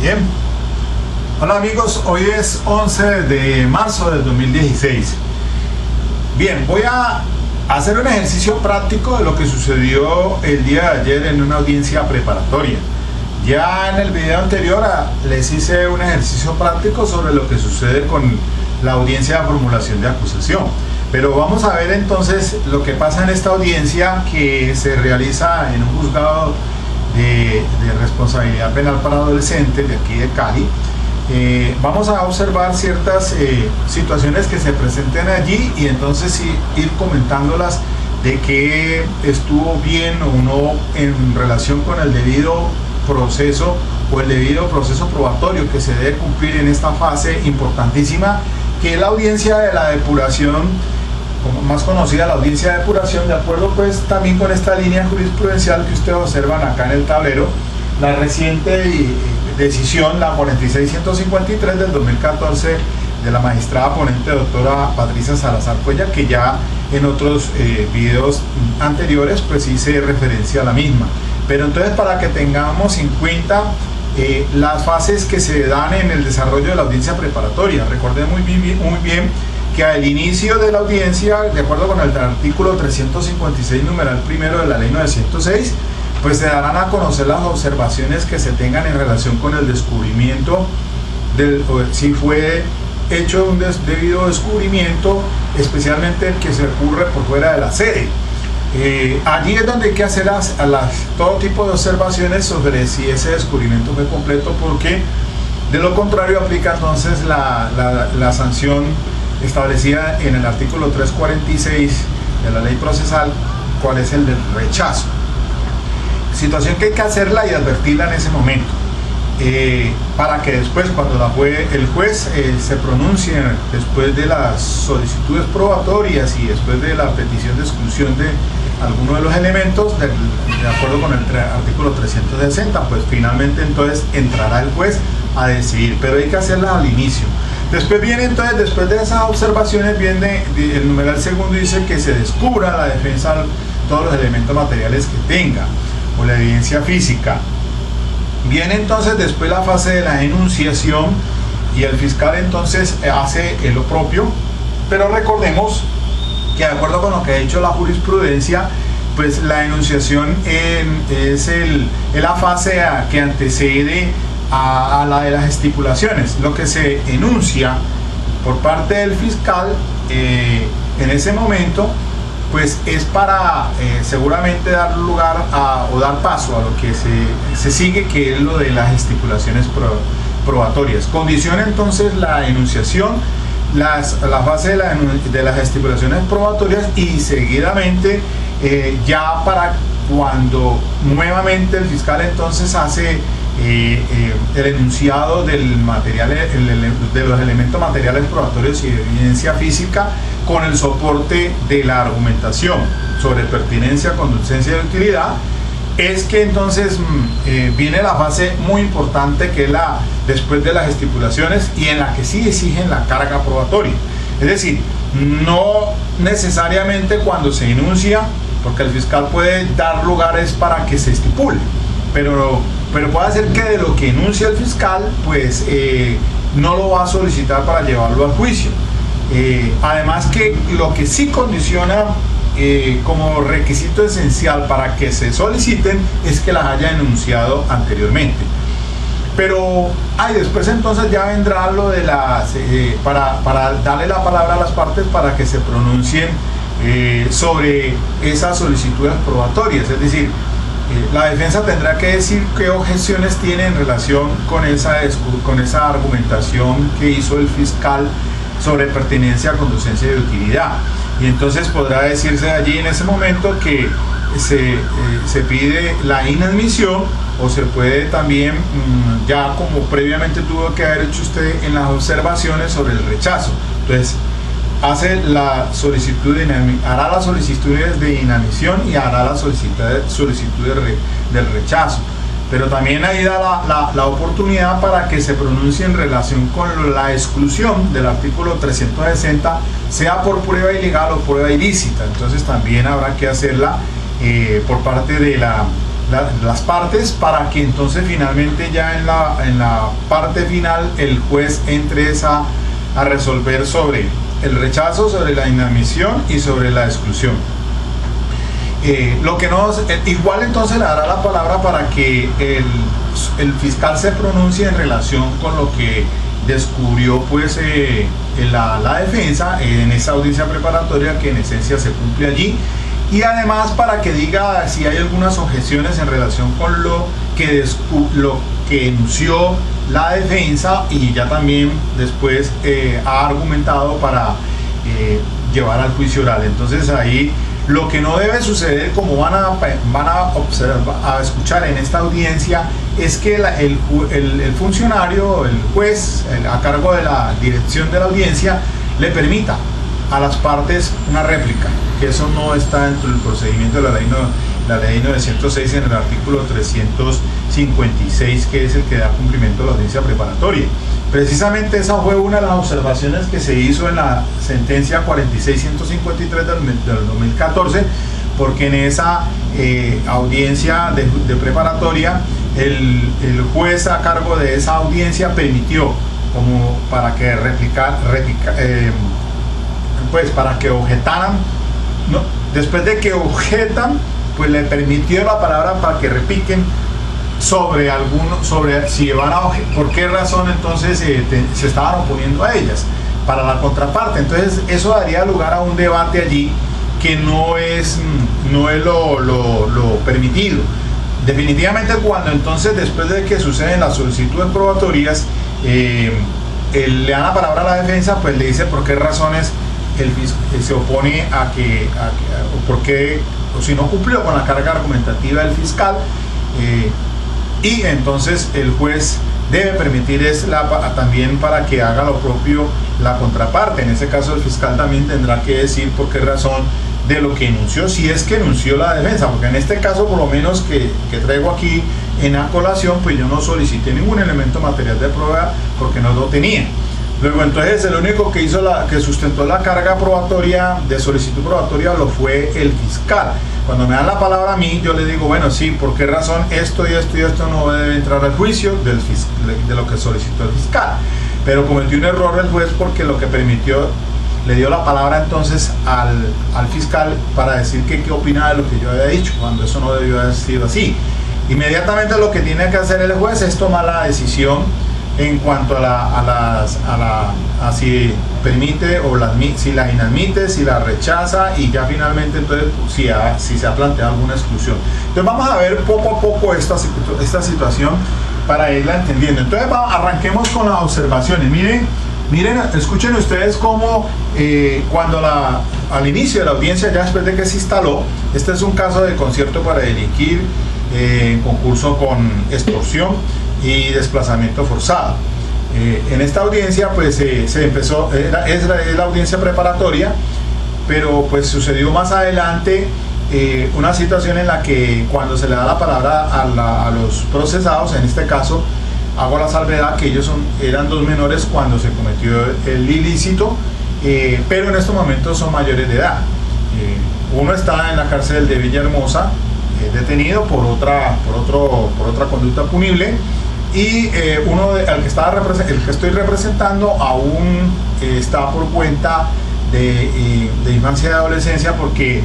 Bien. Hola amigos, hoy es 11 de marzo del 2016. Bien, voy a hacer un ejercicio práctico de lo que sucedió el día de ayer en una audiencia preparatoria. Ya en el video anterior les hice un ejercicio práctico sobre lo que sucede con la audiencia de formulación de acusación. Pero vamos a ver entonces lo que pasa en esta audiencia que se realiza en un juzgado de responsabilidad penal para adolescentes de aquí de Cali. Vamos a observar ciertas situaciones que se presenten allí y entonces ir comentándolas de que estuvo bien o no en relación con el debido proceso o el debido proceso probatorio que se debe cumplir en esta fase importantísima, que es la audiencia de la depuración, como más conocida, la audiencia de depuración, de acuerdo pues también con esta línea jurisprudencial que ustedes observan acá en el tablero, la reciente decisión, la 46153 del 2014 de la magistrada ponente doctora Patricia Salazar Cuellar, que ya en otros videos anteriores pues hice referencia a la misma. Pero entonces, para que tengamos en cuenta las fases que se dan en el desarrollo de la audiencia preparatoria, recordé muy bien que al inicio de la audiencia, de acuerdo con el artículo 356 numeral primero de la ley 906, pues se darán a conocer las observaciones que se tengan en relación con el descubrimiento si fue hecho un debido descubrimiento, especialmente el que se ocurre por fuera de la sede. Allí es donde hay que hacer todo tipo de observaciones sobre si ese descubrimiento fue completo, porque de lo contrario aplica entonces la sanción establecida en el artículo 346 de la ley procesal, cuál es el del rechazo. Situación que hay que hacerla y advertirla en ese momento, para que después, cuando el juez se pronuncie después de las solicitudes probatorias y después de la petición de exclusión de alguno de los elementos, de acuerdo con el artículo 360, pues finalmente entonces entrará el juez a decidir, pero hay que hacerla al inicio. Después viene entonces, después de esas observaciones, viene el numeral segundo, dice que se descubra la defensa todos los elementos materiales que tenga o la evidencia física. Viene entonces después la fase de la enunciación y el fiscal entonces hace lo propio, pero recordemos que de acuerdo con lo que ha dicho la jurisprudencia, pues la enunciación es la fase que antecede a la de las estipulaciones. Lo que se enuncia por parte del fiscal en ese momento pues es para seguramente dar lugar o dar paso a lo que se sigue, que es lo de las estipulaciones probatorias. Condiciona entonces la enunciación, la fase de las estipulaciones probatorias, y seguidamente ya para cuando nuevamente el fiscal entonces hace el enunciado del material, de los elementos materiales probatorios y de evidencia física, con el soporte de la argumentación sobre pertinencia, conducencia y utilidad, es que entonces viene la fase muy importante, que es la después de las estipulaciones, y en la que sí exigen la carga probatoria. Es decir, no necesariamente cuando se enuncia, porque el fiscal puede dar lugares para que se estipule, pero puede ser que de lo que enuncia el fiscal pues no lo va a solicitar para llevarlo al juicio. Además, que lo que sí condiciona como requisito esencial para que se soliciten es que las haya enunciado anteriormente. Pero después entonces ya vendrá lo de para darle la palabra a las partes para que se pronuncien sobre esas solicitudes probatorias. Es decir, la defensa tendrá que decir qué objeciones tiene en relación con esa argumentación que hizo el fiscal sobre pertinencia, conducencia y utilidad. Y entonces podrá decirse allí en ese momento que se pide la inadmisión, o se puede también, ya como previamente tuvo que haber hecho usted en las observaciones, sobre el rechazo. Entonces hace la solicitud hará las solicitudes de inadmisión y hará la solicitud del rechazo. Pero también ahí da la oportunidad para que se pronuncie en relación con la exclusión del artículo 360, sea por prueba ilegal o prueba ilícita. Entonces también habrá que hacerla por parte de las partes, para que entonces finalmente ya en la parte final el juez entre a resolver sobre el rechazo, sobre la inadmisión y sobre la exclusión. Lo que igual entonces le dará la palabra para que el fiscal se pronuncie en relación con lo que descubrió pues la defensa en esa audiencia preparatoria, que en esencia se cumple allí, y además para que diga si hay algunas objeciones en relación con lo que enunció la defensa, y ya también después ha argumentado para llevar al juicio oral. Entonces ahí lo que no debe suceder, como van a escuchar en esta audiencia, es que el funcionario, el juez a cargo de la dirección de la audiencia, le permita a las partes una réplica, que eso no está dentro del procedimiento de la ley 906 en el artículo 356, que es el que da cumplimiento a la audiencia preparatoria. Precisamente esa fue una de las observaciones que se hizo en la sentencia 46153 del 2014, porque en esa audiencia de preparatoria el juez a cargo de esa audiencia permitió, como para que para que objetaran, ¿no? Después de que objetan, pues le permitió la palabra para que repiquen sobre si van a por qué razón entonces se estaban oponiendo a ellas para la contraparte. Entonces eso daría lugar a un debate allí que no es lo permitido. Definitivamente, cuando entonces, después de que suceden las solicitudes probatorias, le dan la palabra a la defensa, pues le dice por qué razones se opone o si no cumplió con la carga argumentativa del fiscal, y entonces el juez debe permitir también para que haga lo propio la contraparte. En ese caso el fiscal también tendrá que decir por qué razón de lo que enunció, si es que enunció la defensa, porque en este caso, por lo menos que traigo aquí en la colación, pues yo no solicité ningún elemento material de prueba porque no lo tenía. Luego entonces el único que que sustentó la carga probatoria de solicitud probatoria lo fue el fiscal. Cuando me dan la palabra a mí, yo le digo, bueno, sí, ¿por qué razón esto y esto y esto no debe entrar al juicio de lo que solicitó el fiscal? Pero cometió un error el juez, porque lo que permitió, le dio la palabra entonces al fiscal para decir qué opinaba de lo que yo había dicho, cuando eso no debió haber sido así. Inmediatamente lo que tiene que hacer el juez es tomar la decisión en cuanto a si permite o si la inadmite, si la rechaza, y ya finalmente entonces si se ha planteado alguna exclusión. Entonces vamos a ver poco a poco esta situación para irla entendiendo. Entonces arranquemos con las observaciones. Miren, escuchen ustedes cómo cuando al inicio de la audiencia, ya después de que se instaló, este es un caso de concierto para delinquir, concurso con extorsión y desplazamiento forzado. En esta audiencia pues se empezó, es la audiencia preparatoria, pero pues sucedió más adelante una situación en la que, cuando se le da la palabra a los procesados, en este caso hago la salvedad que ellos eran 2 menores cuando se cometió el ilícito, pero en estos momentos son mayores de edad. Uno está en la cárcel de Villahermosa, detenido por otra conducta punible, y el que estoy representando aún está por cuenta de infancia y adolescencia, porque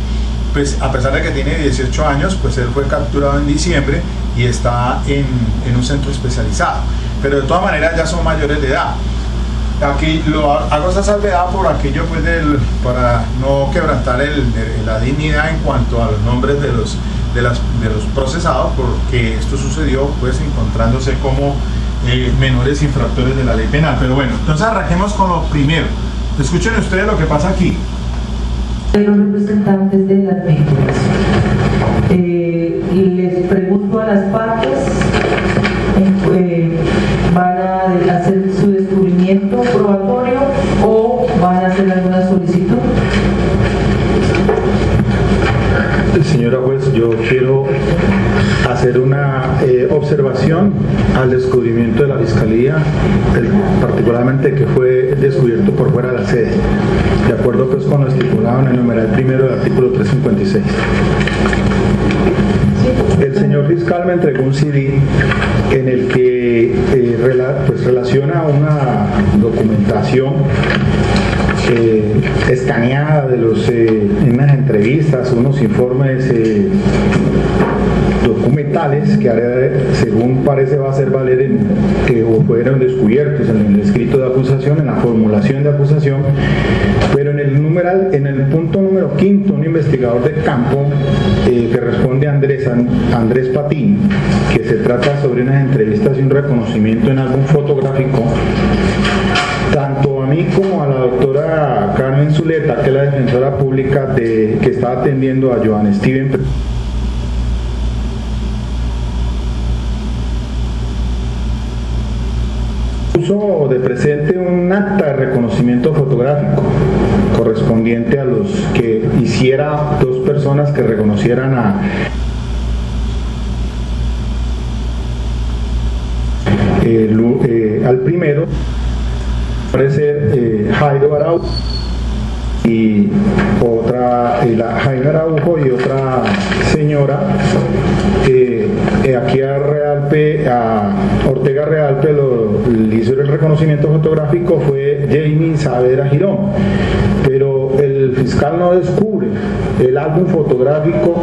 pues a pesar de que tiene 18 años, pues él fue capturado en diciembre y está en un centro especializado, pero de todas maneras ya son mayores de edad. Aquí hago esa salvedad por aquello, pues para no quebrantar la dignidad en cuanto a los nombres de los procesados, porque esto sucedió pues encontrándose como menores infractores de la ley penal. Pero bueno, entonces arranquemos con lo primero. Escuchen ustedes lo que pasa aquí. Los representantes de las víctimas, y les pregunto a las partes, ¿van a hacer su descubrimiento probatorio o van a hacer alguna solicitud? Señora juez, yo quiero hacer una observación al descubrimiento de la Fiscalía, particularmente que fue descubierto por fuera de la sede, de acuerdo pues con lo estipulado en el numeral primero del artículo 356. El señor fiscal me entregó un CD en el que relaciona una documentación escaneada de unas entrevistas, unos informes documentales que según parece va a hacer valer o fueron descubiertos en el escrito de acusación, en la formulación de acusación, pero en el punto número 5, un investigador de campo que responde a Andrés Patín, que se trata sobre unas entrevistas y un reconocimiento en álbum fotográfico, tanto a mí como a la doctora Carmen Zuleta, que es la defensora pública que está atendiendo a Joan Steven, puso de presente un acta de reconocimiento fotográfico correspondiente a los que hiciera dos personas que reconocieran al primero, parece Jairo Araujo y Jairo Araujo y otra señora. Aquí a Ortega Realpe le hizo el reconocimiento fotográfico, fue Jamie Saavedra Girón, pero el fiscal no descubre el álbum fotográfico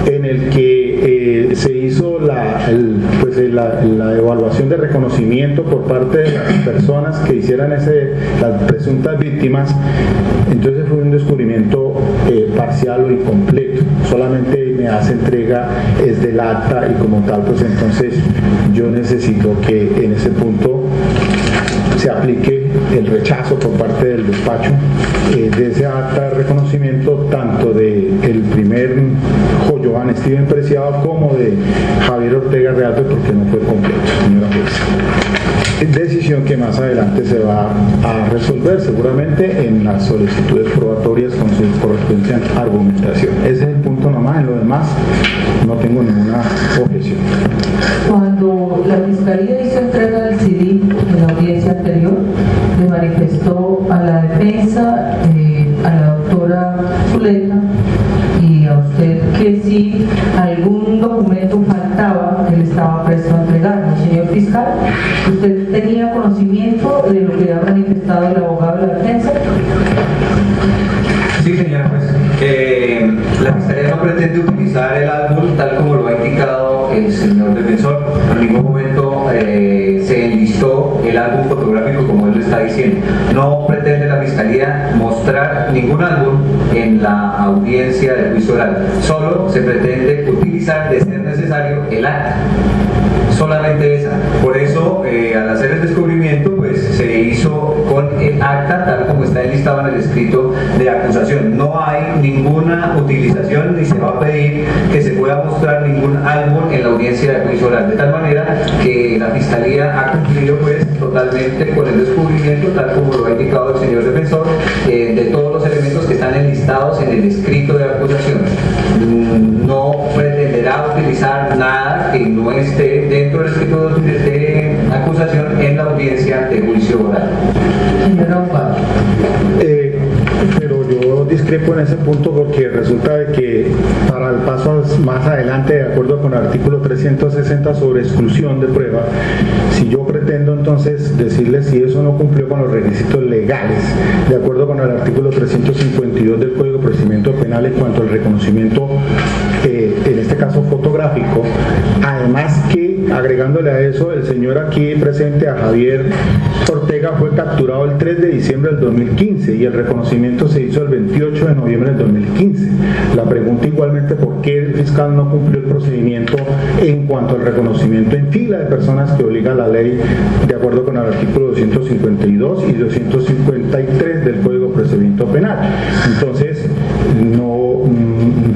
en el que se hizo la evaluación de reconocimiento por parte de las personas que hicieran las presuntas víctimas. Entonces fue un descubrimiento parcial o incompleto, solamente me hace entrega es del acta y como tal, pues entonces yo necesito que en ese punto se aplique el rechazo por parte del despacho de ese acta de reconocimiento, tanto de el primer Joan Steven Preciado como de Javier Ortega Realpe, porque no fue completo, señora jueza. Decisión que más adelante se va a resolver seguramente en las solicitudes probatorias con su correspondiente argumentación. Ese es el punto nomás, en lo demás no tengo ninguna objeción. Cuando la Fiscalía hizo entrega del CD en la audiencia anterior, le manifestó a la defensa, a la doctora Zuleta y a usted que si algún documento faltaba, él estaba presto a entregarlo. Señor fiscal, ¿usted tenía conocimiento de lo que ha manifestado el abogado de la defensa? Sí, señora juez. La Fiscalía no pretende utilizar el álbum tal como lo ha indicado el señor defensor. En ningún momento se enlistó el álbum fotográfico como él lo está diciendo. No pretende la Fiscalía mostrar ningún álbum en la audiencia del juicio oral. Solo se pretende utilizar, de ser necesario, el acta. Solamente esa. Por eso, al hacer el descubrimiento, pues se hizo con el acta tal como está enlistado en el escrito de acusación. No hay ninguna utilización ni se va a pedir que se pueda mostrar ningún álbum en la audiencia de juicio oral, de tal manera que la Fiscalía ha cumplido pues totalmente con el descubrimiento tal como lo ha indicado el señor defensor de todos los elementos que están enlistados en el escrito de acusación. No pretenderá utilizar nada que no esté dentro del escrito de acusación en la audiencia de juicio oral. Señor abogado. Pero yo discrepo en ese punto porque resulta de que para el paso más adelante, de acuerdo con el artículo 360 sobre exclusión de prueba, si yo pretendo entonces decirle si eso no cumplió con los requisitos legales, de acuerdo con el artículo 352 del Código de Procedimiento Penal en cuanto al reconocimiento, en este caso fotográfico, además que agregándole a eso, el señor aquí presente, a Javier Ortega, fue capturado el 3 de diciembre del 2015 y el reconocimiento se hizo el 28 de noviembre del 2015. La pregunta igualmente, ¿por qué el fiscal no cumplió el procedimiento en cuanto al reconocimiento en fila de personas que obliga la ley de acuerdo con el artículo 252 y 253 del Código de Procedimiento Penal? Entonces, no,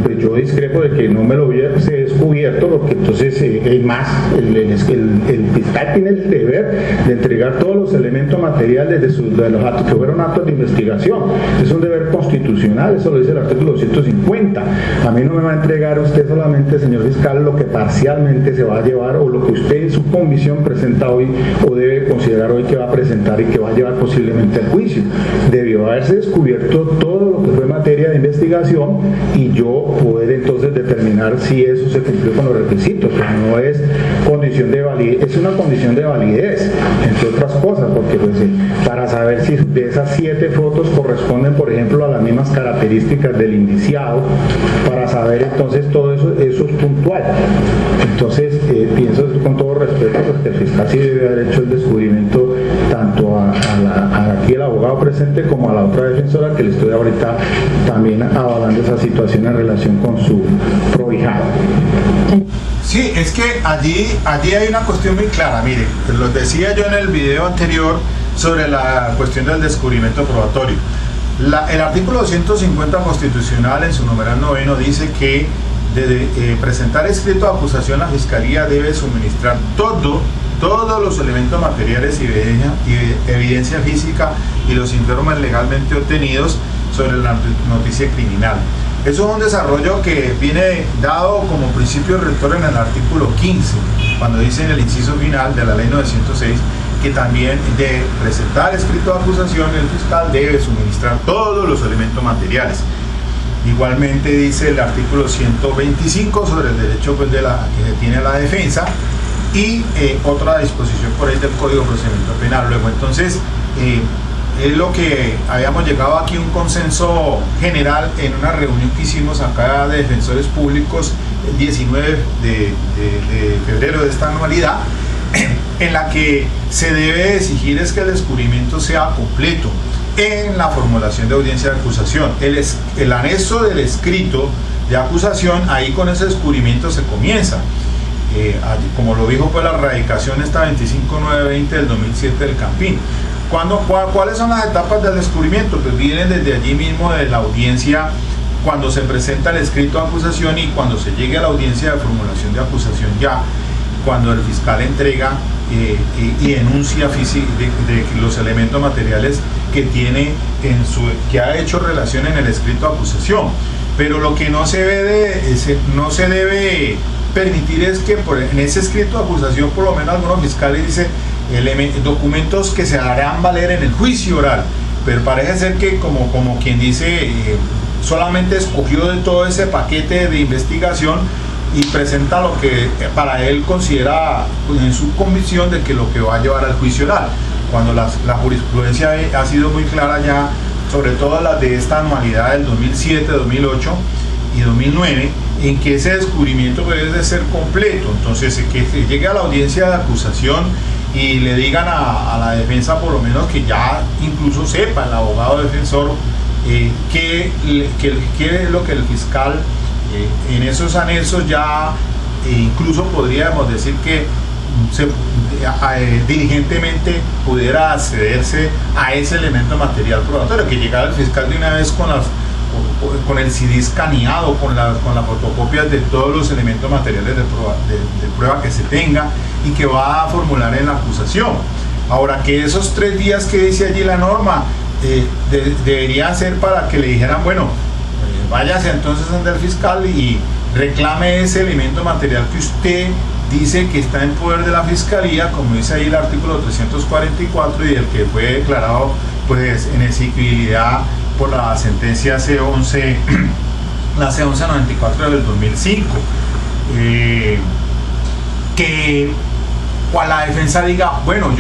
pues yo discrepo de que no me lo hubiese descubierto, porque entonces es más, el fiscal tiene el deber de entregar todos los elementos materiales de los actos que fueron actos de investigación. Es un deber constitucional, eso lo dice el artículo 250. A mí no me va a entregar usted solamente, señor fiscal, lo que parcialmente se va a llevar o lo que usted en su comisión presenta hoy o debe considerar hoy que va a presentar y que va a llevar posiblemente al juicio. Debió haberse descubierto todo lo que fue materia de investigación y yo poder entonces determinar si eso se cumplió con los requisitos, pero no es condición de validez, es una condición de validez, entre otras cosas, porque pues, para saber si de esas 7 fotos corresponden, por ejemplo, a las mismas características del indiciado, para saber entonces todo eso es puntual. Entonces, pienso con todo respeto pues, que el fiscal sí debe haber hecho el descubrimiento tanto a aquí el abogado presente como a la otra defensora que le estoy ahorita también avalando esa situación en relación con su prohijado. Sí, es que allí hay una cuestión muy clara. Mire, lo decía yo en el video anterior sobre la cuestión del descubrimiento probatorio. El artículo 250 constitucional en su numeral 9 dice que de presentar escrito de acusación, la Fiscalía debe suministrar todos los elementos materiales y evidencia física y los informes legalmente obtenidos sobre la noticia criminal. Eso es un desarrollo que viene dado como principio rector en el artículo 15, cuando dice en el inciso final de la ley 906 que también de presentar escrito de acusación el fiscal debe suministrar todos los elementos materiales. Igualmente dice el artículo 125 sobre el derecho pues, que tiene la defensa y otra disposición por ahí del Código de Procedimiento Penal. Luego entonces es lo que habíamos llegado aquí a un consenso general en una reunión que hicimos acá de defensores públicos el 19 de febrero de esta anualidad, en la que se debe exigir es que el descubrimiento sea completo en la formulación de audiencia de acusación. El anexo del escrito de acusación, ahí con ese descubrimiento se comienza. Como lo dijo pues la radicación esta 25920 del 2007 del Campín. ¿Cuáles son las etapas del descubrimiento? Pues vienen desde allí mismo de la audiencia, cuando se presenta el escrito de acusación y cuando se llegue a la audiencia de formulación de acusación ya, cuando el fiscal entrega y enuncia de los elementos materiales que tiene que ha hecho relación en el escrito de acusación. Pero lo que no se debe permitir es que en ese escrito de acusación, por lo menos algunos fiscales dicen documentos que se harán valer en el juicio oral, pero parece ser que como quien dice solamente escogió de todo ese paquete de investigación y presenta lo que para él considera en su convicción de que lo que va a llevar al juicio oral, cuando la jurisprudencia ha sido muy clara ya, sobre todo las de esta anualidad del 2007, 2008 y 2009, en que ese descubrimiento debe ser completo. Entonces que se llegue a la audiencia de acusación y le digan a la defensa por lo menos que ya incluso sepa el abogado defensor qué es lo que el fiscal en esos anexos ya incluso podríamos decir que diligentemente pudiera accederse a ese elemento material probatorio, que llegara el fiscal de una vez con el CD escaneado, con la fotocopia de todos los elementos materiales de prueba que se tenga y que va a formular en la acusación. Ahora, que esos 3 días que dice allí la norma deberían ser para que le dijeran, bueno, váyase entonces ante el fiscal y reclame ese elemento material que usted dice que está en poder de la Fiscalía, como dice ahí el artículo 344 y el que fue declarado pues en exigibilidad por la sentencia C11, la C1194 del 2005, que la defensa diga, bueno,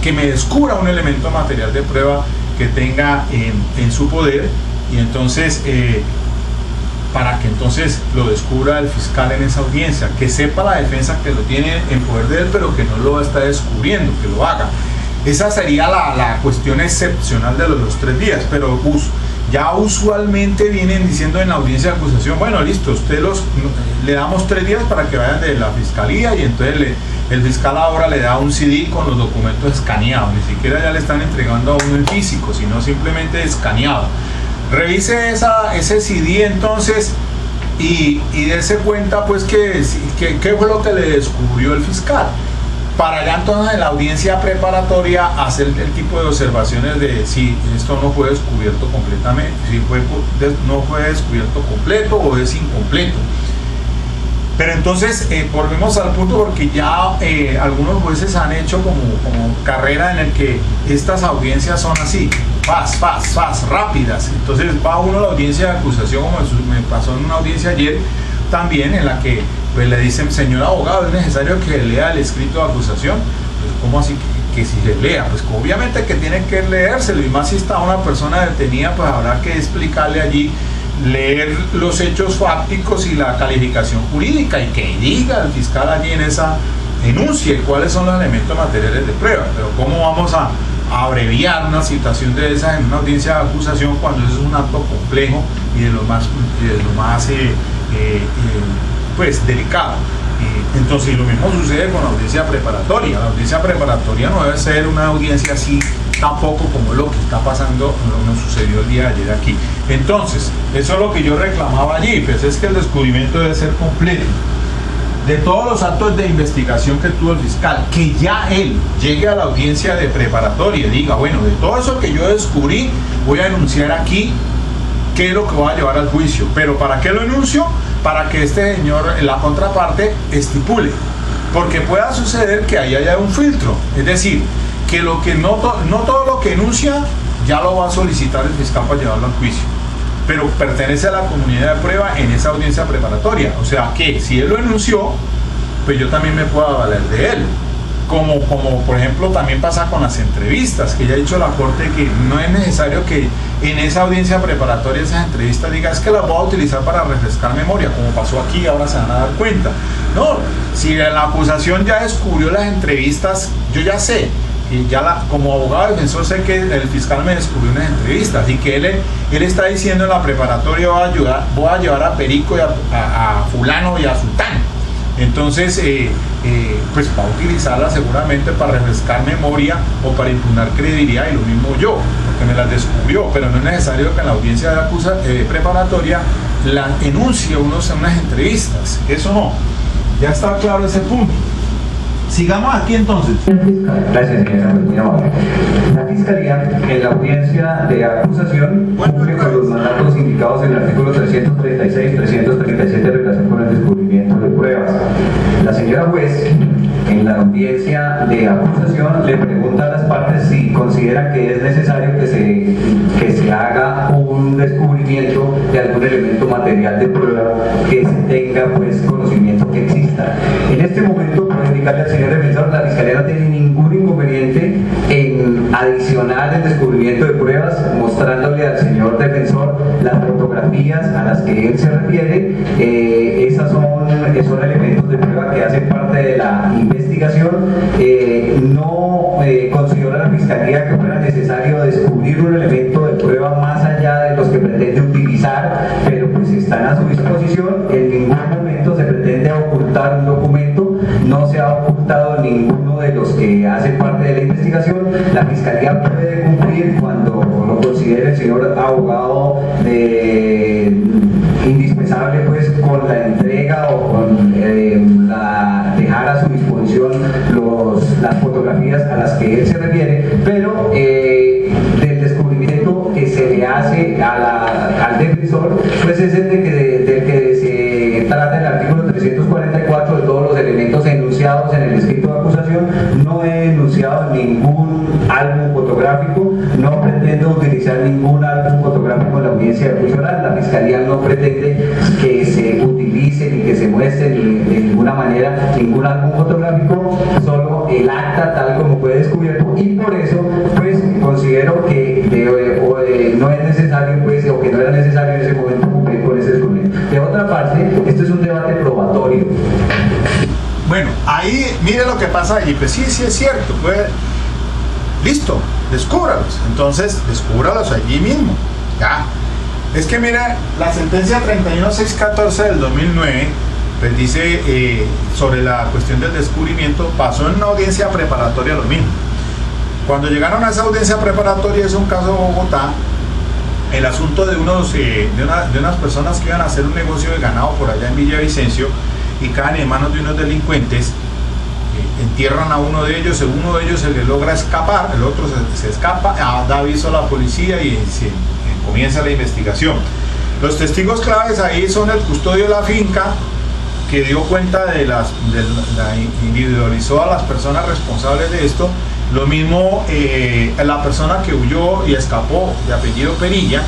que me descubra un elemento material de prueba que tenga en su poder, y entonces para que entonces lo descubra el fiscal en esa audiencia, que sepa la defensa que lo tiene en poder de él, pero que no lo está descubriendo, que lo haga. Esa sería la cuestión excepcional de los 3 días, pero ya usualmente vienen diciendo en la audiencia de acusación, bueno, listo, usted le damos 3 días para que vayan de la fiscalía, y entonces el fiscal ahora le da un CD con los documentos escaneados, ni siquiera ya le están entregando a uno en físico, sino simplemente escaneado. Revise ese CD entonces y dése cuenta pues que fue lo que le descubrió el fiscal. Para ya entonces en la audiencia preparatoria hacer el tipo de observaciones de si esto no fue descubierto completamente, si no fue descubierto completo o es incompleto. Pero entonces volvemos al punto, porque ya algunos jueces han hecho como carrera en el que estas audiencias son así, fast, rápidas. Entonces va uno a la audiencia de acusación, como me pasó en una audiencia ayer también, en la que pues le dicen: señor abogado, es necesario que lea el escrito de acusación. Pues, ¿cómo así que si le lea? Pues obviamente que tiene que leérselo, y más si está una persona detenida, pues habrá que explicarle allí, leer los hechos fácticos y la calificación jurídica, y que diga el fiscal allí en esa enuncia cuáles son los elementos materiales de prueba. Pero ¿cómo vamos a abreviar una situación de esa en una audiencia de acusación cuando eso es un acto complejo y de lo más pues delicado? Entonces lo mismo sucede con la audiencia preparatoria. La audiencia preparatoria no debe ser una audiencia así tampoco como lo que está pasando, nos sucedió el día de ayer aquí. Entonces, eso es lo que yo reclamaba allí, pues es que el descubrimiento debe ser completo. De todos los actos de investigación que tuvo el fiscal, que ya él llegue a la audiencia de preparatoria y diga: bueno, de todo eso que yo descubrí, voy a enunciar aquí qué es lo que voy a llevar al juicio. Pero ¿para qué lo enuncio? Para que este señor, la contraparte, estipule. Porque pueda suceder que ahí haya un filtro, es decir, que no todo lo que enuncia ya lo va a solicitar el fiscal para llevarlo al juicio, pero pertenece a la comunidad de prueba en esa audiencia preparatoria. O sea que si él lo enunció, pues yo también me puedo valer de él. Como por ejemplo también pasa con las entrevistas, que ya ha dicho la Corte que no es necesario que en esa audiencia preparatoria esas entrevistas diga: es que las voy a utilizar para refrescar memoria, como pasó aquí, ahora se van a dar cuenta. No, si la acusación ya descubrió las entrevistas, yo ya sé, y como abogado defensor sé que el fiscal me descubrió unas entrevistas, y que él está diciendo en la preparatoria: voy a llevar a Perico y a fulano y a sultano. Entonces pues va a utilizarla seguramente para refrescar memoria o para impugnar credibilidad, y lo mismo yo, porque me las descubrió. Pero no es necesario que en la audiencia de preparatoria la enuncie unas entrevistas, eso no. Ya está claro ese punto. Sigamos aquí entonces. Gracias, señora. Muy amable. La Fiscalía, en la audiencia de acusación, cumple con los mandatos indicados en el artículo 336 y 337 en relación con el descubrimiento de pruebas. La señora juez, en la audiencia de acusación, le pregunta a las partes si consideran que es necesario que se haga un descubrimiento de algún elemento material de prueba que se tenga pues conocimiento que exista. En este momento, por indicarle al señor defensor, la Fiscalía no tiene ningún inconveniente en adicionar el descubrimiento de pruebas, mostrándole al señor defensor las fotografías a las que él se refiere. Esas son elementos de prueba que hacen parte de la investigación. No considera la Fiscalía que fuera necesario descubrir un elemento de prueba más allá de los que pretende utilizar, pero pues están a su disposición. En ningún momento se pretende ocultar un documento, no se ha ocultado ninguno de los que hacen parte de la investigación. La Fiscalía puede cumplir cuando lo considere el señor abogado indispensable, pues con la entrega o con dejar a su disposición las fotografías a las que él se refiere, pero del descubrimiento que se le hace al defensor, pues es el del que se trata el artículo 344 de todos los elementos enunciados en el escrito de acusación. No he enunciado ningún álbum fotográfico, no pretendo utilizar ningún álbum fotográfico en la audiencia de juicio oral. La Fiscalía no pretende que se utilice ni que se muestre ni de ninguna manera ningún álbum fotográfico, solo el acta tal como fue descubierto, y por eso pues considero que no es necesario, pues, o que no era necesario en ese momento cumplir con ese descubrimiento. De otra parte, esto es un debate probatorio. Bueno, ahí mire lo que pasa allí. Pues sí es cierto, pues listo, descúbralos. Entonces, descúbralos allí mismo. Ya. Es que mira, la sentencia 31614 del 2009, pues dice sobre la cuestión del descubrimiento, pasó en una audiencia preparatoria lo mismo. Cuando llegaron a esa audiencia preparatoria, es un caso de Bogotá, el asunto de unas personas que iban a hacer un negocio de ganado por allá en Villavicencio y caen en manos de unos delincuentes, entierran a uno de ellos se le logra escapar, el otro se escapa, da aviso a la policía y comienza la investigación. Los testigos claves ahí son el custodio de la finca, que dio cuenta individualizó a las personas responsables de esto. Lo mismo la persona que huyó y escapó, de apellido Perilla,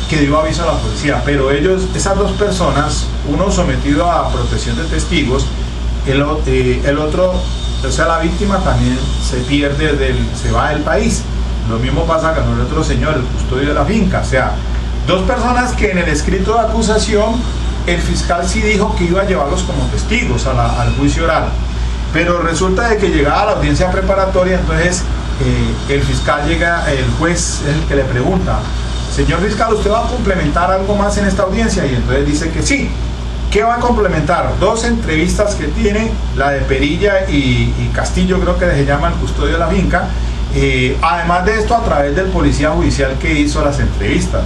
que dio aviso a la policía. Pero esas dos personas, uno sometido a protección de testigos, el otro, o sea, la víctima también se va del país. Lo mismo pasa con el otro señor, el custodio de la finca. O sea, dos personas que en el escrito de acusación el fiscal sí dijo que iba a llevarlos como testigos al juicio oral, pero resulta de que llegaba a la audiencia preparatoria, entonces el juez es el que le pregunta: señor fiscal, ¿usted va a complementar algo más en esta audiencia? Y entonces dice que sí. ¿Qué va a complementar? Dos entrevistas que tiene, la de Perilla y Castillo, creo que se llama el custodio de la finca. Además de esto, a través del policía judicial que hizo las entrevistas.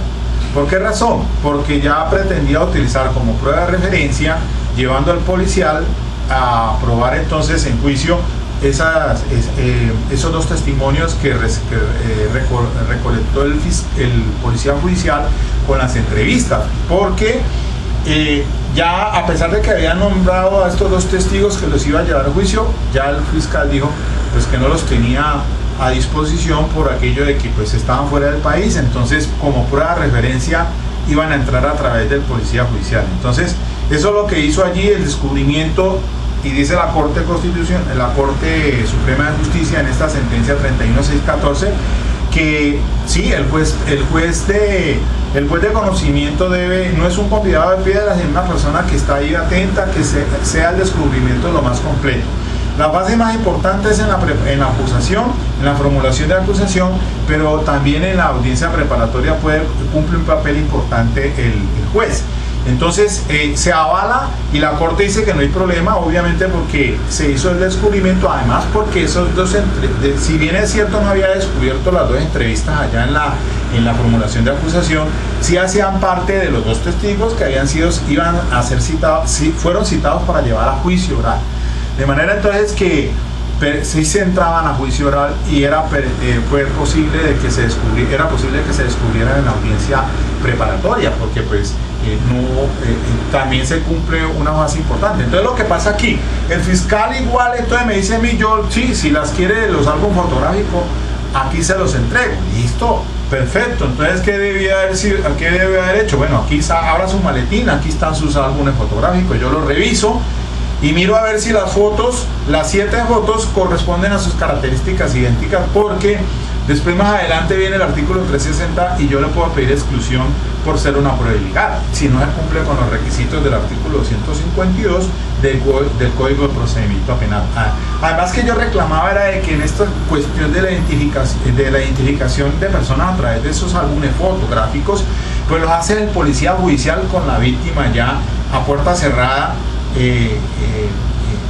¿Por qué razón? Porque ya pretendía utilizar como prueba de referencia, llevando al policial a probar entonces en juicio esos dos testimonios que recolectó el policía judicial con las entrevistas. Porque ya, a pesar de que habían nombrado a estos dos testigos que los iba a llevar a juicio, ya el fiscal dijo pues que no los tenía a disposición por aquello de que pues estaban fuera del país, entonces como prueba de referencia iban a entrar a través del policía judicial. Entonces eso es lo que hizo allí el descubrimiento, y dice la Corte Suprema de Justicia en esta sentencia 31614 que sí, el juez de conocimiento no es un convidado de piedras, es una persona que está ahí atenta, que sea el descubrimiento lo más completo. La fase más importante es en la acusación, en la formulación de acusación, pero también en la audiencia preparatoria cumple un papel importante el juez. Entonces se avala y la Corte dice que no hay problema, obviamente porque se hizo el descubrimiento, además porque esos dos, si bien es cierto no había descubierto las dos entrevistas allá en la formulación de acusación, sí hacían parte de los dos testigos que iban a ser citados, sí, fueron citados para llevar a juicio oral. De manera entonces que sí se entraban a juicio oral y era posible que se descubrieran en la audiencia preparatoria, porque pues también se cumple una fase importante. Entonces lo que pasa aquí, el fiscal igual entonces me dice a mí, si las quiere los álbumes fotográficos, aquí se los entrego. Listo, perfecto. Entonces ¿qué debe haber hecho? Bueno, aquí abra su maletín, aquí están sus álbumes fotográficos, yo los reviso y miro a ver si las 7 fotos corresponden a sus características idénticas, porque después más adelante viene el artículo 360 y yo le puedo pedir exclusión por ser una prueba ilegal, si no se cumple con los requisitos del artículo 252 del Código de Procedimiento Penal. Además que yo reclamaba era de que en esta cuestión de la identificación de personas a través de esos álbumes fotográficos, pues los hace el policía judicial con la víctima ya a puerta cerrada,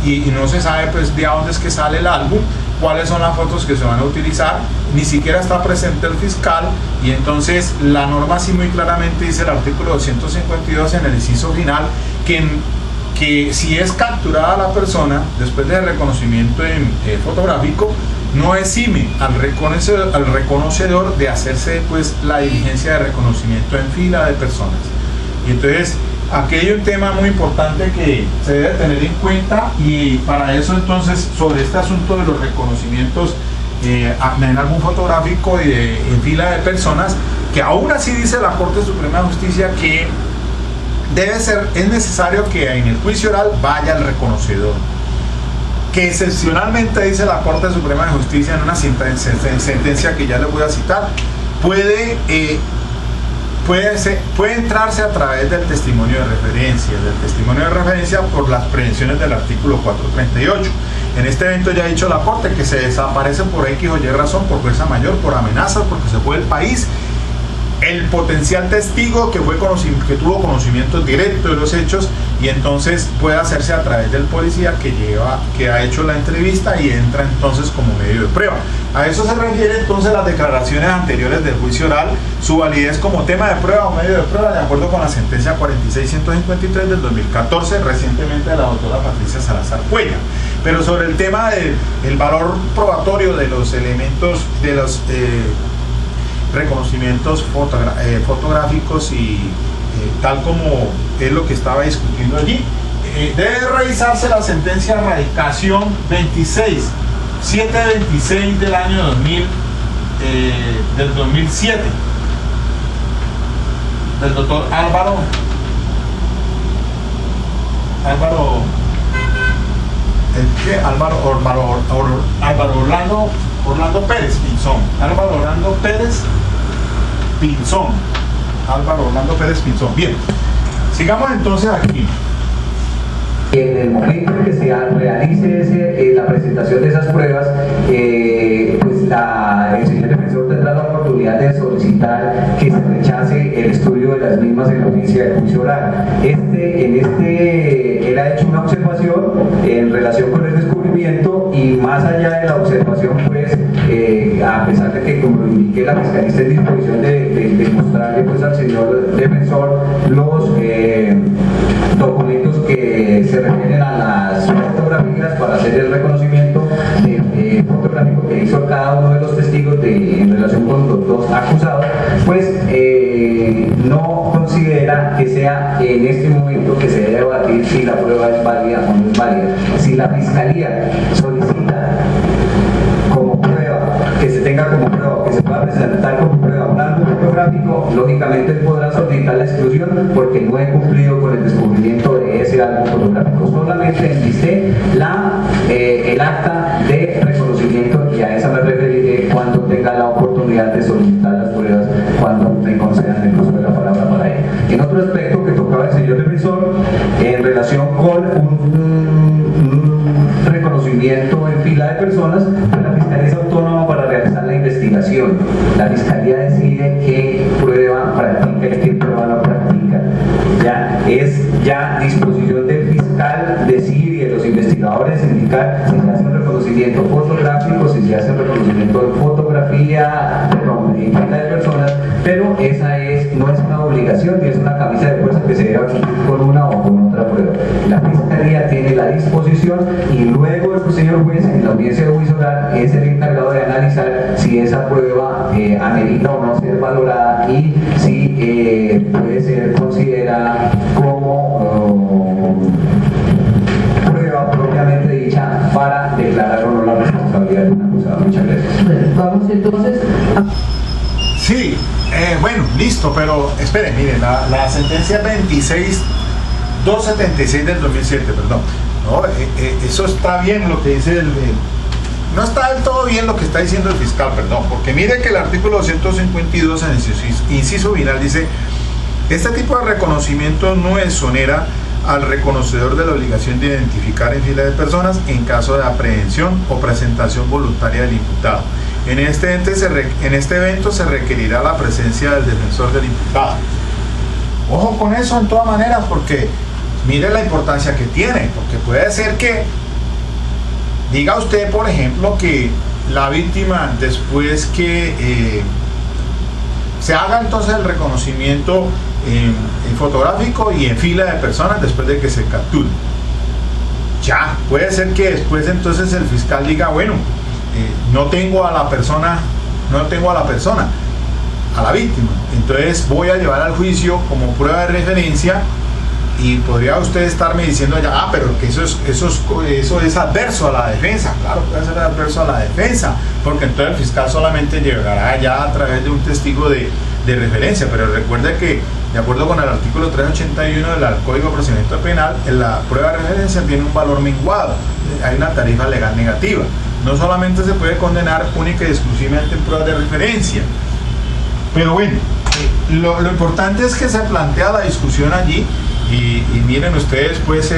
y no se sabe pues de dónde es que sale el álbum, cuáles son las fotos que se van a utilizar, ni siquiera está presente el fiscal, y entonces la norma sí muy claramente dice el artículo 252 en el inciso final que si es capturada la persona después del reconocimiento fotográfico, no exime al reconocedor de hacerse pues la diligencia de reconocimiento en fila de personas. Y entonces aquí hay un tema muy importante que se debe tener en cuenta, y para eso entonces sobre este asunto de los reconocimientos en álbum fotográfico y en fila de personas, que aún así dice la Corte Suprema de Justicia que es necesario que en el juicio oral vaya el reconocedor, que excepcionalmente dice la Corte Suprema de Justicia en una sentencia que ya les voy a citar, puede entrarse a través del testimonio de referencia por las prevenciones del artículo 438. En este evento ya ha dicho la Corte que se desaparece por X o Y razón, por fuerza mayor, por amenazas, porque se fue del país, el potencial testigo que tuvo conocimiento directo de los hechos y entonces puede hacerse a través del policía que ha hecho la entrevista y entra entonces como medio de prueba. A eso se refiere entonces las declaraciones anteriores del juicio oral, su validez como tema de prueba o medio de prueba de acuerdo con la sentencia 46153 del 2014 recientemente de la doctora Patricia Salazar Cuellar. Pero sobre el tema del valor probatorio de los elementos de los reconocimientos fotográficos y tal como es lo que estaba discutiendo allí, debe revisarse la sentencia de erradicación 726 del año 2007 del doctor Álvaro Orlando Pérez Pinzón. Álvaro Orlando Pérez Pinzón. Bien, sigamos entonces aquí. En el momento en que se realice la presentación de esas pruebas, pues el señor defensor tendrá la oportunidad de solicitar que se rechace el estudio de las mismas en la audiencia de juicio oral. Él ha hecho una observación en relación con el descubrimiento y más allá de la observación, pues, a pesar de que, como lo indiqué, la fiscalía está en disposición de mostrarle pues, al señor defensor los documentos que se refieren a las fotografías para hacer el reconocimiento fotográfico que hizo cada uno de los testigos en relación con los dos acusados, pues no considera que sea en este momento que se debe debatir si la prueba es válida o no es válida. Si la fiscalía solicita como prueba, que se tenga como prueba, que se pueda presentar como prueba un álbum fotográfico, lógicamente podrá solicitar la exclusión porque no he cumplido con el descubrimiento de ese álbum fotográfico. Solamente enlisté el acta de reconocimiento y a esa me referiré cuando tenga la oportunidad de solicitar las pruebas, cuando me concedan el uso de la palabra para ello. En otro aspecto que tocaba el señor defensor, en relación con un reconocimiento en fila de personas, pues la fiscalía es autónoma para realizar la investigación. La fiscalía decide qué prueba practica y qué prueba no practica. Es disposición del fiscal decir y de los investigadores indicar si se hace un reconocimiento fotográfico, si se hace un reconocimiento de fotografía, en fila de personas, pero esa no es una obligación ni es una camisa de fuerza que se debe cumplir con una o con otra prueba. La fiscalía tiene la disposición y luego el señor juez en la audiencia de juicio oral es el encargado de analizar si esa prueba amerita o no ser valorada y si puede ser considerada como prueba propiamente dicha para declarar o no la responsabilidad de un acusado. Muchas gracias. Bueno, vamos entonces a... Sí, bueno, listo, pero esperen, miren, la sentencia 26276 del 2007, perdón. No, eso está bien lo que dice no está del todo bien lo que está diciendo el fiscal, perdón, porque mire que el artículo 252 en el inciso final dice: este tipo de reconocimiento no exonera al reconocedor de la obligación de identificar en fila de personas en caso de aprehensión o presentación voluntaria del imputado. En este evento se requerirá la presencia del defensor del imputado. Ojo con eso en todas maneras, porque mire la importancia que tiene, porque puede ser que diga usted, por ejemplo, que la víctima, después que se haga entonces el reconocimiento en fotográfico y en fila de personas después de que se capture. Ya, puede ser que después entonces el fiscal diga, bueno, no tengo a la persona, a la víctima, entonces voy a llevar al juicio como prueba de referencia. Y podría usted estarme diciendo ya, pero que eso es adverso a la defensa. Claro, puede ser adverso a la defensa, porque entonces el fiscal solamente llegará ya a través de un testigo de referencia. Pero recuerde que, de acuerdo con el artículo 381 del Código de Procedimiento Penal, la prueba de referencia tiene un valor menguado, hay una tarifa legal negativa. No solamente se puede condenar única y exclusivamente en pruebas de referencia. Pero bueno, lo importante es que se plantea la discusión allí. Y miren ustedes pues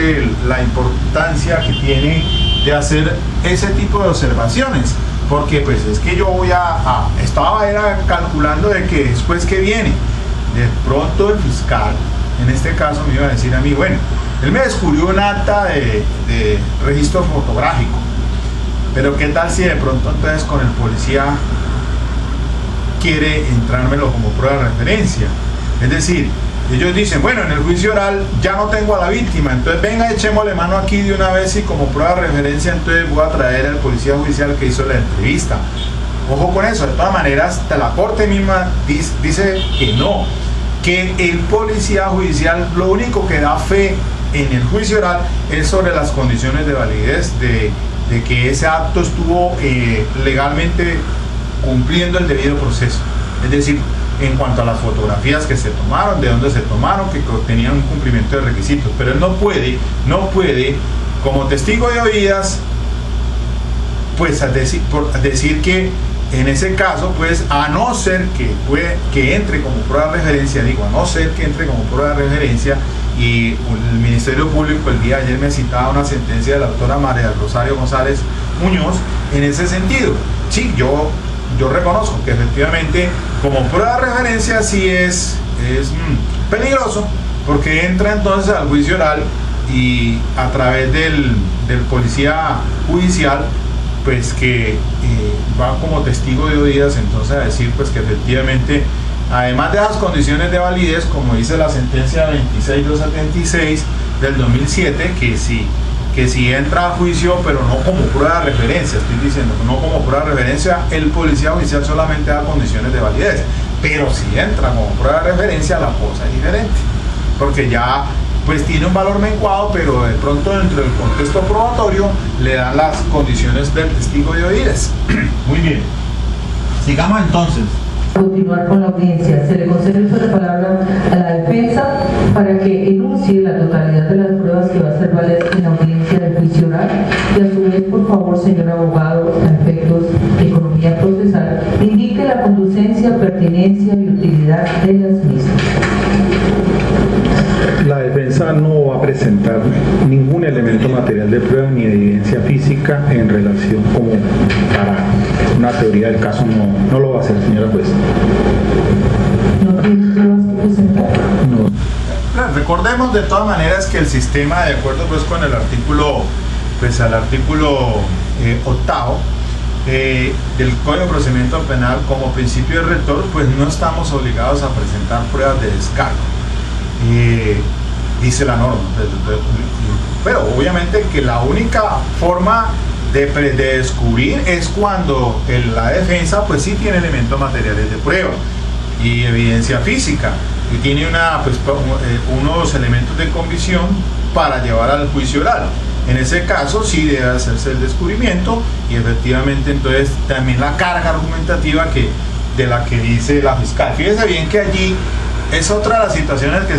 la importancia que tiene de hacer ese tipo de observaciones, porque pues es que yo voy era calculando de que después que viene, de pronto el fiscal, en este caso me iba a decir a mí, bueno, él me descubrió un acta de registro fotográfico, pero qué tal si de pronto entonces con el policía quiere entrármelo como prueba de referencia. Es decir, ellos dicen, bueno, en el juicio oral ya no tengo a la víctima, entonces venga, echémosle mano aquí de una vez y como prueba de referencia entonces voy a traer al policía judicial que hizo la entrevista. Ojo con eso, de todas maneras la corte misma dice que no, que el policía judicial lo único que da fe en el juicio oral es sobre las condiciones de validez de que ese acto estuvo legalmente cumpliendo el debido proceso. Es decir, en cuanto a las fotografías que se tomaron, de dónde se tomaron, que tenían un cumplimiento de requisitos, pero él no puede, como testigo de oídas, pues decir que en ese caso, pues a no ser que entre como prueba de referencia, y el Ministerio Público el día de ayer me citaba una sentencia de la doctora María del Rosario González Muñoz en ese sentido. Sí, yo reconozco que efectivamente como prueba de referencia sí es peligroso, porque entra entonces al juicio oral y a través del policía judicial pues que va como testigo de oídas entonces a decir pues que efectivamente además de las condiciones de validez, como dice la sentencia 26276 del 2007, que si entra a juicio, pero no como prueba de referencia, estoy diciendo, no como prueba de referencia, el policía judicial solamente da condiciones de validez, pero si entra como prueba de referencia, la cosa es diferente, porque ya pues tiene un valor menguado, pero de pronto dentro del contexto probatorio le dan las condiciones del testigo de oídas. Muy bien, sigamos entonces. Continuar con la audiencia. Se le concede la palabra a la defensa para que enuncie la totalidad de las pruebas que va a hacer valer en la audiencia del juicio oral y a su vez, por favor, señor abogado, a efectos de economía procesal, indique la conducencia, pertinencia y utilidad de las mismas. La defensa no va a presentar ningún elemento material de prueba ni evidencia física en relación como para una teoría del caso, no lo va a hacer, señora juez. ¿No tiene pruebas que presentar? No. Recordemos de todas maneras que el sistema, de acuerdo pues con el artículo, pues al artículo 8º del Código de Procedimiento Penal, como principio rector, pues no estamos obligados a presentar pruebas de descargo. Dice la norma, pero obviamente que la única forma de descubrir es cuando la defensa pues sí tiene elementos materiales de prueba y evidencia física y tiene unos elementos de convicción para llevar al juicio oral. En ese caso sí debe hacerse el descubrimiento y efectivamente entonces también la carga argumentativa de la que dice la fiscal. Fíjese bien que allí es otra de las situaciones que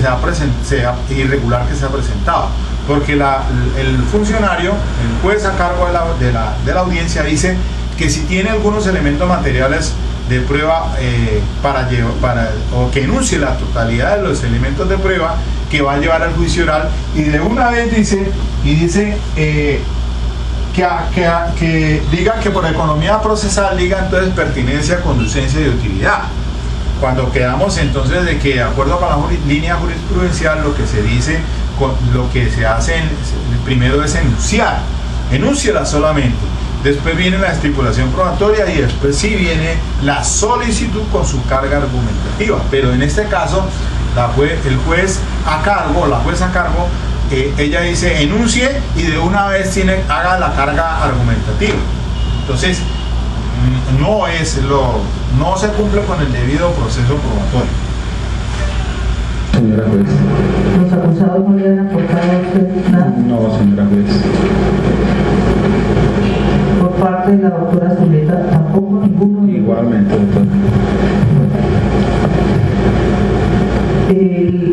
irregular que se ha presentado, porque el funcionario, el juez a cargo de la audiencia dice que si tiene algunos elementos materiales de prueba o que enuncie la totalidad de los elementos de prueba que va a llevar al juicio oral, y de una vez dice que diga que por economía procesal diga entonces pertinencia, conducencia y utilidad. Cuando quedamos entonces de que de acuerdo con la línea jurisprudencial lo que se dice, lo que se hace primero es enúnciala solamente, después viene la estipulación probatoria y después sí viene la solicitud con su carga argumentativa, pero en este caso el juez a cargo, la jueza a cargo, ella dice enuncie y de una vez haga la carga argumentativa. Entonces no se cumple con el debido proceso probatorio. Señora juez. ¿Los acusados no le han aportado a usted nada? No, señora juez. Por parte de la doctora Zuleta, tampoco ninguno. Igualmente, doctor.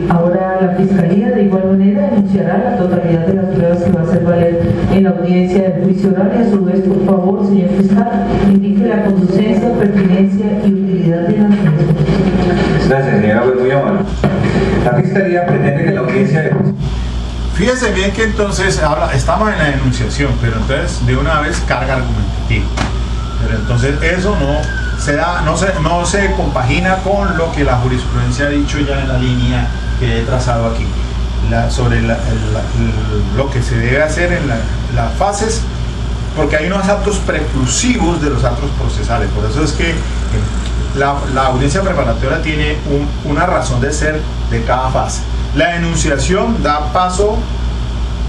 Ahora la Fiscalía de igual manera denunciará la totalidad de las pruebas que va a hacer valer en la audiencia del juicio oral y a su vez, por favor, señor fiscal, indique la conducencia, pertinencia y utilidad de las mismas. Gracias, señora juez, muy amable. La Fiscalía pretende que la audiencia de juicio. Fíjense bien que entonces estamos en la denunciación, pero entonces de una vez carga argumentativa. Pero entonces eso no se compagina con lo que la jurisprudencia ha dicho ya en la línea que he trazado aquí, sobre lo que se debe hacer en las fases, porque hay unos actos preclusivos de los actos procesales. Por eso es que la audiencia preparatoria tiene una razón de ser de cada fase. La enunciación da paso,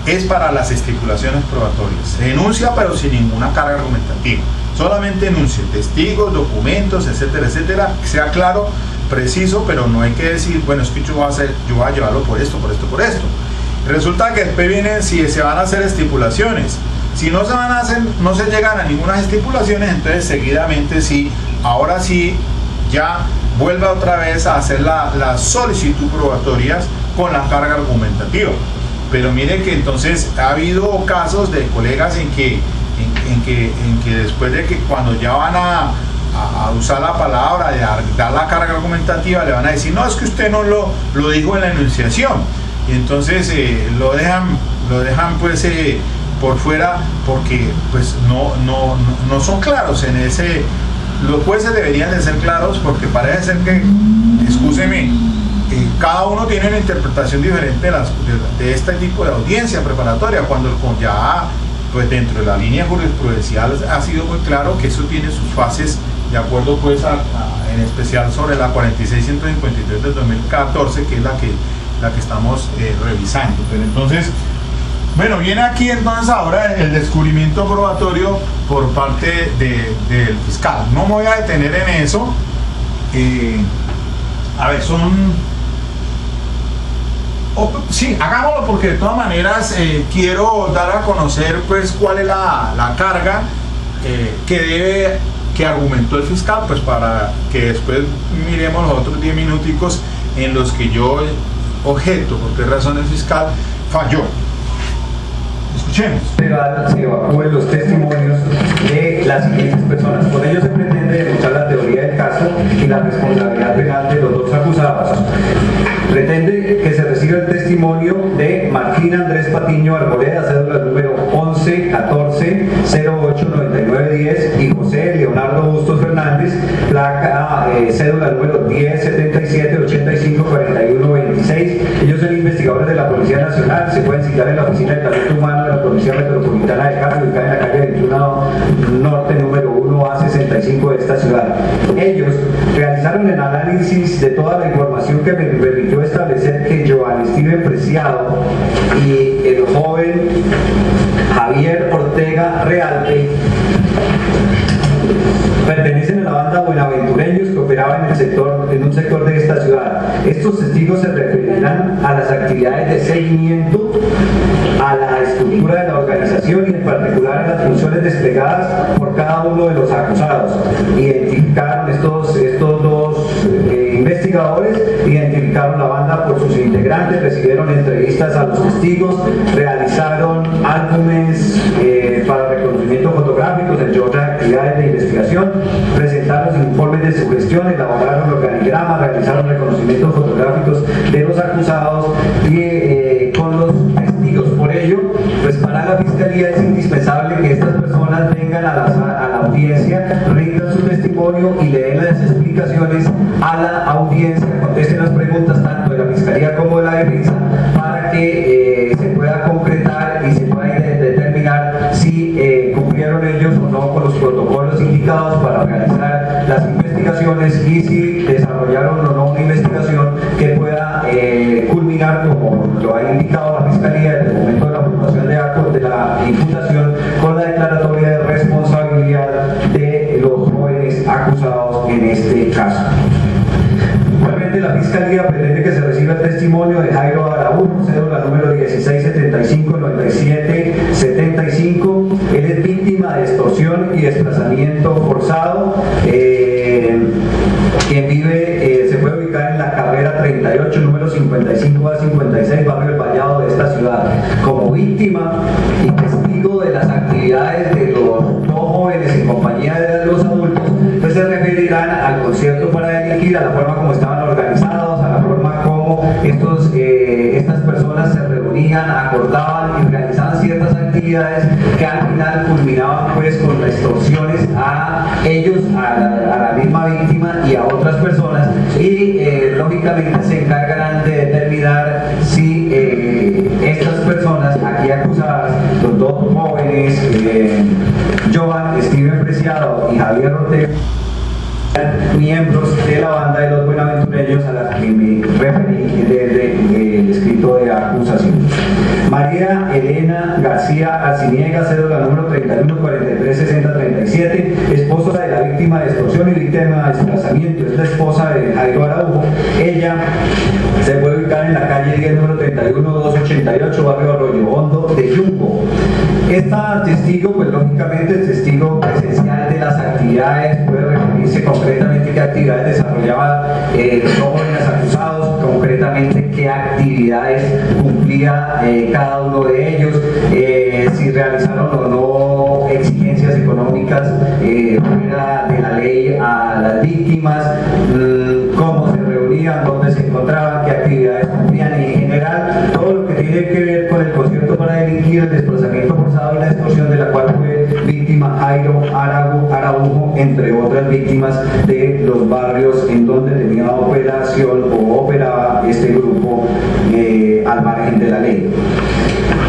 es para las estipulaciones probatorias. Se enuncia pero sin ninguna carga argumentativa. Solamente enuncie testigos, documentos, etcétera, etcétera, que sea claro, preciso, pero no hay que decir, bueno, es que yo voy a llevarlo por esto. Resulta que después vienen, si se van a hacer estipulaciones. Si no se van a hacer, no se llegan a ninguna estipulaciones, entonces seguidamente sí, ahora sí, ya vuelve otra vez a hacer la solicitud probatorias con la carga argumentativa. Pero mire que entonces ha habido casos de colegas en que después de que cuando ya van a usar la palabra, de dar la carga argumentativa, le van a decir, no, es que usted no lo dijo en la enunciación. Y entonces lo dejan pues por fuera, porque pues no son claros en ese. Los jueces deberían de ser claros, porque parece ser que, excúseme, cada uno tiene una interpretación diferente de este tipo de audiencia preparatoria, cuando ya pues dentro de la línea jurisprudencial ha sido muy claro que eso tiene sus fases, de acuerdo pues en especial sobre la 46.153 del 2014, que es la que estamos revisando. Pero entonces, bueno, viene aquí entonces ahora el descubrimiento probatorio por parte del fiscal. No me voy a detener en eso. A ver, sí, hagámoslo, porque de todas maneras quiero dar a conocer pues cuál es la carga que argumentó el fiscal, pues para que después miremos los otros 10 minuticos en los que yo objeto por qué razón el fiscal falló. Escuchemos. Se evacúen los testimonios de las siguientes personas. Con ello se pretende demostrar la teoría del caso y la responsabilidad penal de los dos acusados. Pretende que se reciba el testimonio de Martín Andrés Patiño Arboleda, cédula número 11-14-08-9910, y José Leonardo Bustos Fernández, placa cédula número 10-77-85-41-26. Ellos son investigadores de la Policía Nacional. Se pueden citar en la Oficina de Talento Humano de la Policía Metropolitana de Cali, ubicada en la calle 21 Norte, número 1A65 de esta ciudad. Ellos realizaron el análisis de toda la información que me permitió establecer que Joan Steven Preciado y el joven Javier Ortega Realpe pertenecen a la banda Buenaventureños que operaba en un sector de esta ciudad. Estos testigos se referirán a las actividades de seguimiento, a la estructura de la organización y en particular a las funciones desplegadas por cada uno de los acusados. Identificaron estos dos investigadores, identificaron la banda por sus integrantes, recibieron entrevistas a los testigos, realizaron álbumes para reconocimiento fotográficos, entre otras actividades de investigación, presentaron informes de su gestión, elaboraron organigramas, realizaron reconocimientos fotográficos de los acusados y con los testigos. Por ello, pues para la Fiscalía es indispensable que estas personas vengan a la audiencia, rindan su testimonio y le den las explicaciones a la audiencia, contesten las preguntas tanto de la Fiscalía como de la defensa, para que se pueda concretar y se pueda determinar si cumplieron ellos o no con los protocolos indicados para realizar las investigaciones y si desarrollaron o no una investigación que pueda culminar, como lo ha indicado la Fiscalía desde el momento de la formación de actos de la imputación, con la declaratoria de responsabilidad de los jóvenes acusados en este caso. Igualmente, la Fiscalía pretende que se reciba el testimonio de Jairo Araújo, cédula número 1675-9775. Él es víctima de extorsión y desplazamiento forzado, quien vive, se puede ubicar en la carrera 38, número 55 a 56, barrio El Vallado de esta ciudad. Como víctima y testigo de las actividades de los dos jóvenes en compañía de los adultos, pues se referirán al concierto para delinquir, a la forma como estaban organizados, a la forma como estas personas se reunían, acordaban y realizaban ciertas actividades que al final culminaban pues con extorsiones a ellos a la misma víctima y a otras personas, y lógicamente se encargarán de determinar si estas personas aquí acusadas, los dos jóvenes, Joan Steven Preciado y Javier Ortega, miembros de la banda de los buenaventureños a la que me referí desde el escrito de acusación. María Elena García Arciniega, cédula número 31436037, esposa de la víctima de extorsión y víctima de desplazamiento, es la esposa de Jairo Araujo. Ella se puede ubicar en la calle 10, número 31288, barrio Arroyo Hondo de Yungo. Esta testigo, pues lógicamente el testigo presencial de las actividades, puede referirse concretamente qué actividades desarrollaban los jóvenes acusados, concretamente qué actividades cumplía cada uno de ellos, si realizaron o no exigencias económicas fuera de la ley a las víctimas, cómo se reunían, dónde se encontraban, qué actividades cumplían, y en general todo lo que tiene que ver con el concierto para delinquir, el desplazamiento forzado y la extorsión, de la cual fue víctima Jairo Araujo, entre otras víctimas de los barrios en donde tenía operación o operaba este grupo al margen de la ley.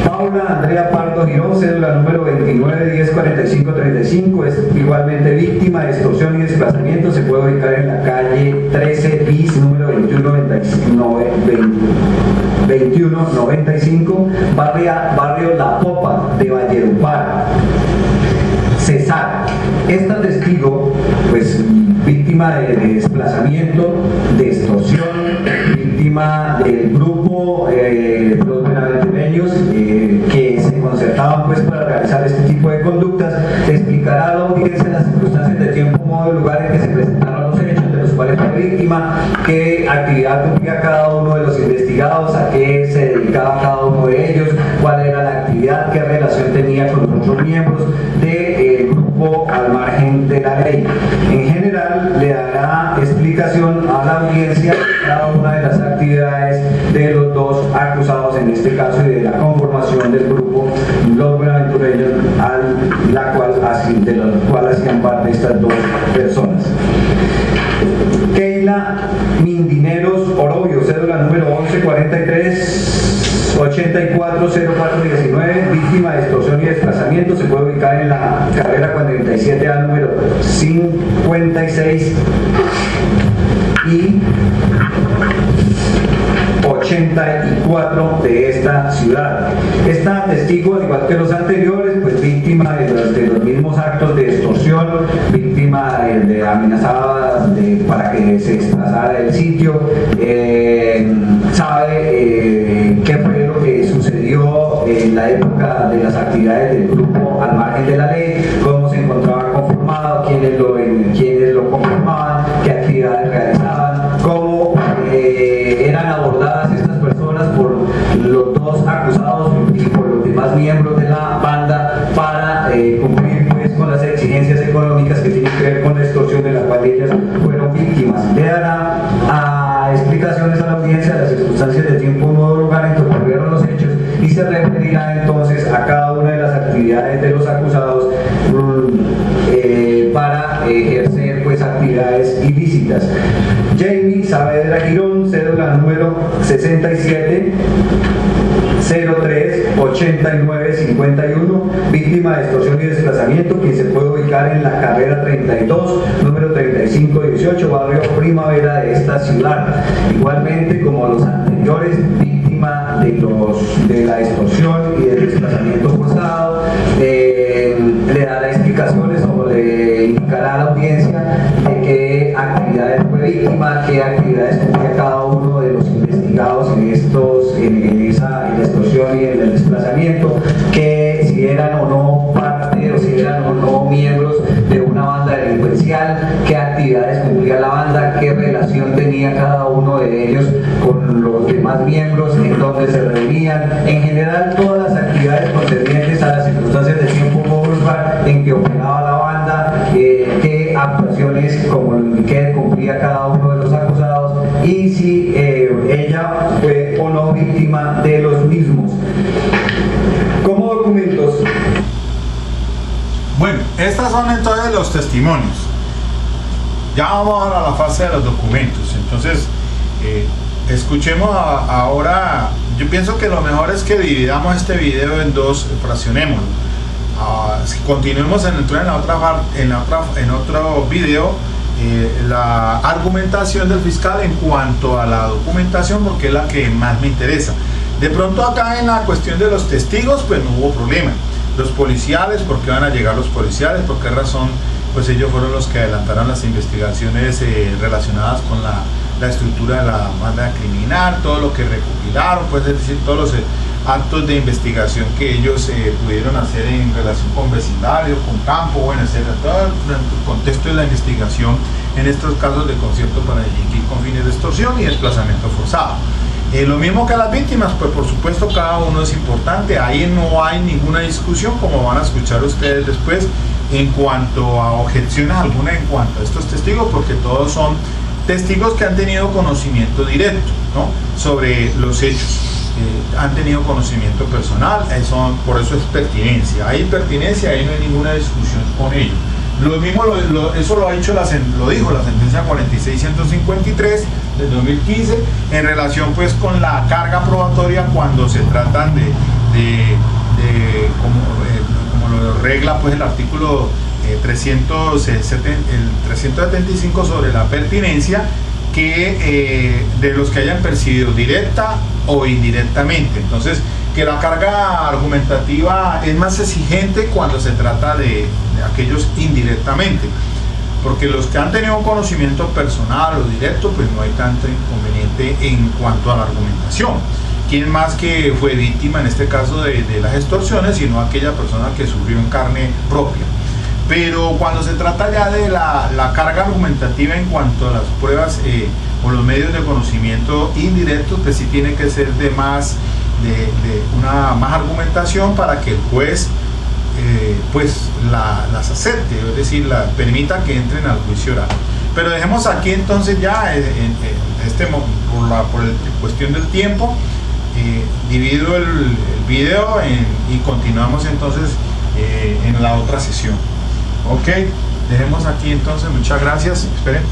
Paula Andrea Pardo Girón, cédula número 29104535, es igualmente víctima de extorsión y desplazamiento, se puede ubicar en la calle 13 bis, número 2195, barrio La Popa de Valledupar. Cesar. Esta testigo, pues víctima de desplazamiento, de extorsión, víctima del grupo los buenaventureños que se concertaban pues para realizar este tipo de conductas, explicará a la audiencia las circunstancias de tiempo, modo y lugar en que se presentaron los hechos, de los cuales fue víctima, qué actividad cumplía cada uno de los investigados, a qué se dedicaba cada uno de ellos, cuál era la actividad, qué relación tenía con los otros miembros del grupo al margen de la ley. En general le dará explicación a la audiencia de cada una de las actividades de los dos acusados en este caso y de la conformación del grupo los buenaventureños de los cuales hacían parte estas dos personas. Keila Mindineros Orobio, cédula número 1143-840419, víctima de extorsión y desplazamiento, se puede ubicar en la carrera 47A número 56 y 84 de esta ciudad. Esta testigo, al igual que los anteriores, pues víctima de los mismos actos de extorsión, víctima de amenazada para que se desplazara del sitio, sabe qué fue lo que sucedió en la época de las actividades del grupo al margen de la ley, cómo se encontraba conformado, quiénes lo conformaban, qué actividades realizaban, cómo eran abordadas estas personas por los dos acusados y por los demás miembros de la banda para cumplir pues con las exigencias económicas que tienen que ver con la extorsión de la cual ellas fueron víctimas. Le dará explicaciones a la audiencia de las circunstancias de tiempo, modo, lugar en que ocurrieron los hechos y se referirá entonces a cada una de las actividades de los acusados para ejercer pues actividades ilícitas. Jamie Saavedra Girón, cédula número 67 03-89-51, víctima de extorsión y desplazamiento, quien se puede ubicar en la carrera 32, número 3518, barrio Primavera de esta ciudad. Igualmente, como los anteriores, víctima de la extorsión y del desplazamiento forzado, le dará explicaciones o le indicará a la audiencia de qué actividades fue víctima, qué actividades cumplía cada uno de los investigados en la extorsión y en el desplazamiento, que si eran o no parte o si eran o no miembros de una banda delincuencial, qué actividades cumplía la banda, qué relación tenía cada uno de ellos con los demás miembros, en dónde se reunían, en general todas las actividades concernientes a las circunstancias de tiempo, modo, lugar en que operaba la banda, qué actuaciones, como lo indiqué, cumplía cada uno de los acusados y si ella fue o no víctima de los mismos. Como documentos. Bueno, estas son entonces los testimonios. Ya vamos a la fase de los documentos. Entonces, escuchemos ahora. Yo pienso que lo mejor es que dividamos este video en dos, fraccionémoslo. Continuemos en otro video la argumentación del fiscal en cuanto a la documentación, porque es la que más me interesa. De pronto acá en la cuestión de los testigos, pues no hubo problema. Los policiales, ¿por qué van a llegar los policiales? ¿Por qué razón? Pues ellos fueron los que adelantaron las investigaciones relacionadas con la estructura de la banda criminal, todo lo que recopilaron, pues es decir, todos los actos de investigación que ellos pudieron hacer en relación con vecindario, con campo, bueno, etcétera, todo el contexto de la investigación en estos casos de concierto para delinquir con fines de extorsión y desplazamiento forzado. Lo mismo que las víctimas, pues por supuesto cada uno es importante, ahí no hay ninguna discusión, como van a escuchar ustedes después, en cuanto a objeciones alguna en cuanto a estos testigos, porque todos son testigos que han tenido conocimiento directo, ¿no?, sobre los hechos. Han tenido conocimiento personal, por eso es pertinencia. Hay pertinencia, ahí no hay ninguna discusión con ellos. Lo mismo, eso lo dijo la sentencia 46-153 del 2015 en relación pues con la carga probatoria cuando se tratan como lo regla pues el artículo 375 sobre la pertinencia, que de los que hayan percibido directa o indirectamente. Entonces, que la carga argumentativa es más exigente cuando se trata de aquellos indirectamente, porque los que han tenido un conocimiento personal o directo, pues no hay tanto inconveniente en cuanto a la argumentación. ¿Quién más que fue víctima en este caso de las extorsiones, sino aquella persona que sufrió en carne propia? Pero cuando se trata ya de la carga argumentativa en cuanto a las pruebas o los medios de conocimiento indirectos, pues sí tiene que ser de una más argumentación para que el juez pues las acepte, es decir, permita que entren al juicio oral. Pero dejemos aquí entonces ya por cuestión del tiempo, divido el video y continuamos entonces en la otra sesión. Ok, dejemos aquí entonces, muchas gracias, esperen.